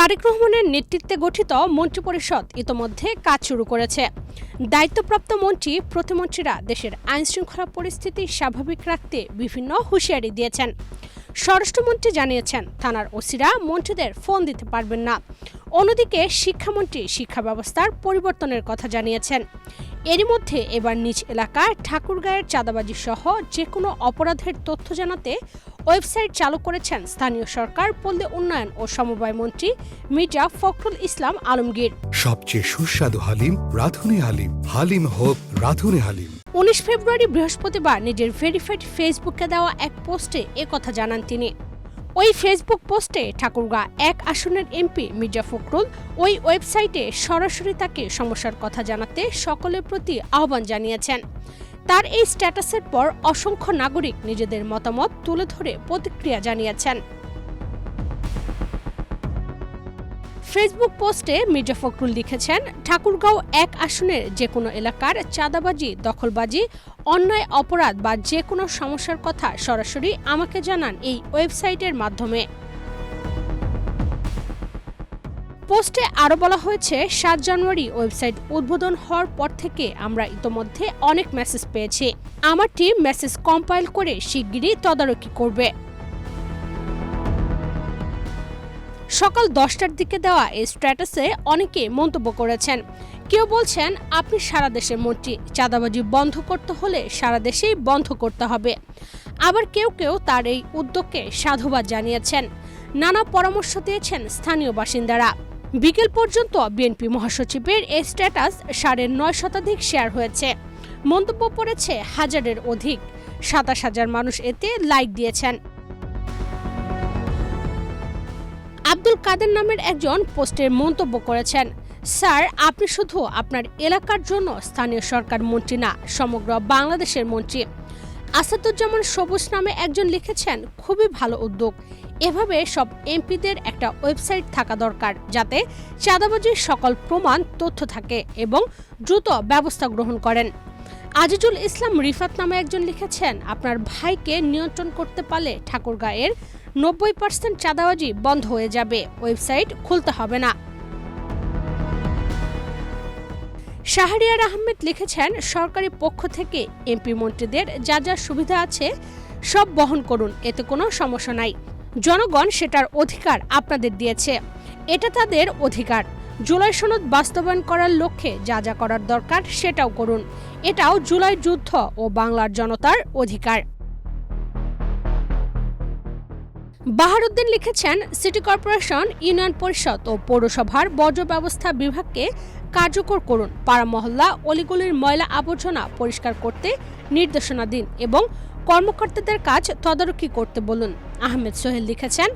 তারেক রহমানের নেতৃত্বে গঠিত মন্ত্রিপরিষদ ইতোমধ্যে কাজ শুরু করেছে। দায়িত্বপ্রাপ্ত মন্ত্রী প্রতিমন্ত্রীরা দেশের আইনশৃঙ্খলা পরিস্থিতি স্বাভাবিক রাখতে বিভিন্ন হুঁশিয়ারি দিয়েছেন। স্বরাষ্ট্রমন্ত্রী জানিয়েছেন থানার ওসিরা মন্ত্রীদের ফোন দিতে পারবেন না। অন্যদিকে শিক্ষামন্ত্রী শিক্ষা ব্যবস্থার পরিবর্তনের কথা জানিয়েছেন। এরই মধ্যে এবার নিজ এলাকায় ঠাকুরগাঁয়ের চাঁদাবাজি সহ যে কোনো অপরাধের তথ্য জানাতে ওয়েবসাইট চালু করেছেন স্থানীয় সরকার, পল্লী উন্নয়ন ও সমবায় মন্ত্রী মির্জা ফখরুল ইসলাম আলমগীর। সবচেয়ে সুস্বাদু হালিম রাঁধুনি হালিম, হালিম হোক রাঁধুনি হালিম। 19 ফেব্রুয়ারি বৃহস্পতিবার নিজের ভেরিফাইড ফেসবুকে দেওয়া এক পোস্টে একথা জানান তিনি। ওই ফেসবুক পোস্টে ঠাকুরগাঁ 1 আসনের এমপি মির্জা ফখরুল ওই ওয়েবসাইটে সরাসরি তাকে সমস্যার কথা জানাতে সকলের প্রতি আহ্বান জানিয়েছেন। তার এই স্ট্যাটাসের পর অসংখ্য নাগরিক নিজেদের মতামত তুলে ধরে প্রতিক্রিয়া জানিয়েছেন। ফেসবুক পোস্টে মির্জা ফখরুল লিখেছেন, ঠাকুরগাঁও 1 আসনের যে কোনো এলাকার চাঁদাবাজি, দখলবাজি, অন্যায় অপরাধ বা যে কোনো সমস্যার কথা সরাসরি আমাকে জানান এই ওয়েবসাইটের মাধ্যমে। পোস্টে আরও বলা হয়েছে, 7 জানুয়ারি ওয়েবসাইট উদ্বোধন হওয়ার পর থেকে আমরা ইতোমধ্যে অনেক মেসেজ পেয়েছি। আমার টিম মেসেজ কম্পাইল করে শিগগিরই তদারকি করবে। সকাল 10টার দিকে দেওয়া এই স্ট্যাটাসে অনেকে মন্তব্য করেছেন। কেউ বলছেন, আপনি সারা দেশের মন্ত্রী, চাঁদাবাজি বন্ধ করতে হলে সারা দেশেই বন্ধ করতে হবে। আবার কেউ কেউ তার এই উদ্যোগকে সাধুবাদ জানিয়েছেন। নানা পরামর্শ দিয়েছেন স্থানীয় বাসিন্দারা। বিকেল পর্যন্ত বিএনপি মহাসচিবের এই স্ট্যাটাস 9.5 শতাধিক শেয়ার হয়েছে। মন্তব্য পড়েছে হাজারের অধিক। 27,000 মানুষ এতে লাইক দিয়েছেন। আব্দুল কাদের নামের একজন পোস্টের মন্তব্য করেছেন, স্যার, আপনি শুধু আপনার এলাকার জন্য স্থানীয় সরকার মন্ত্রী না, সমগ্র বাংলাদেশের মন্ত্রী। আসাদুজ্জামান সবুজ নামে একজন লিখেছেন, খুবই ভালো উদ্যোগ। এভাবে সব এমপিদের একটা ওয়েবসাইট থাকা দরকার, যাতে চাঁদাবাজির সকল প্রমাণ তথ্য থাকে এবং দ্রুত ব্যবস্থা গ্রহণ করেন। আজিজুল ইসলাম রিফাত নামে একজন লিখেছেন, আপনার ভাইকে নিয়ন্ত্রণ করতে পারলে ঠাকুরগাঁয়ের 90% চাঁদাবাজি বন্ধ হয়ে যাবে, ওয়েবসাইট খুলতে হবে না। শাহরিয়ার আহমেদ লিখেছেন, সরকারি পক্ষ থেকে এমপি মন্ত্রীদের যা যা সুবিধা আছে সব বহন করুন, এতে কোনো সমস্যা নাই। জনগণ সেটার অধিকার আপনাদের দিয়েছে, এটা তাদের অধিকার। জুলাই সনদ বাস্তবায়ন করার লক্ষ্যে যা যা করার দরকার সেটাও করুন, এটাও জুলাই যুদ্ধ ও বাংলার জনতার অধিকার। বাহারউদ্দিন লিখেছেন, সিটি কর্পোরেশন, ইউনিয়ন পরিষদ ও পৌরসভার বর্জ্য ব্যবস্থা বিভাগকে কার্যকর করুন। পাড়া মহল্লা অলিগলির ময়লা আবর্জনা পরিষ্কার করতে নির্দেশনা দিন এবং কর্মকর্তাদের কাজ তদারকি করতে বলুন। আহমেদ সোহেল লিখেছেন,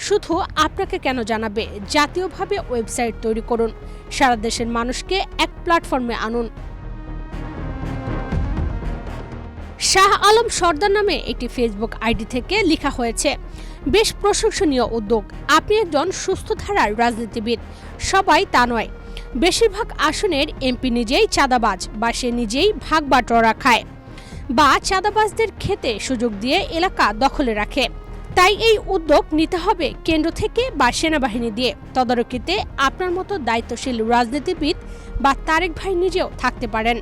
শুধু আপনাকে কেন জানাবে, জাতীয়ভাবে ওয়েবসাইট তৈরি করুন, সারা দেশের মানুষকে এক প্ল্যাটফর্মে আনুন। শাহ আলম সর্দার নামে একটি ফেসবুক আইডি থেকে লেখা হয়েছে, বেশ প্রশংসনীয় উদ্যোগ। আপনি একজন সুস্থ ধারার রাজনীতিবিদ, সবাই তা নয়। বেশিরভাগ আসনের এমপি নিজেই চাঁদাবাজ বা সে নিজেই ভাগ বাটোয়ারা খায় বা চাঁদাবাজদের খেতে সুযোগ দিয়ে এলাকা দখলে রাখে। তাই এই উদ্যোগ নিতে হবে কেন্দ্র থেকে বা সেনাবাহিনী দিয়ে। তদারকিতে আপনার মতো দায়িত্বশীল রাজনীতিবিদ বা তারেক ভাই নিজেও থাকতে পারেন।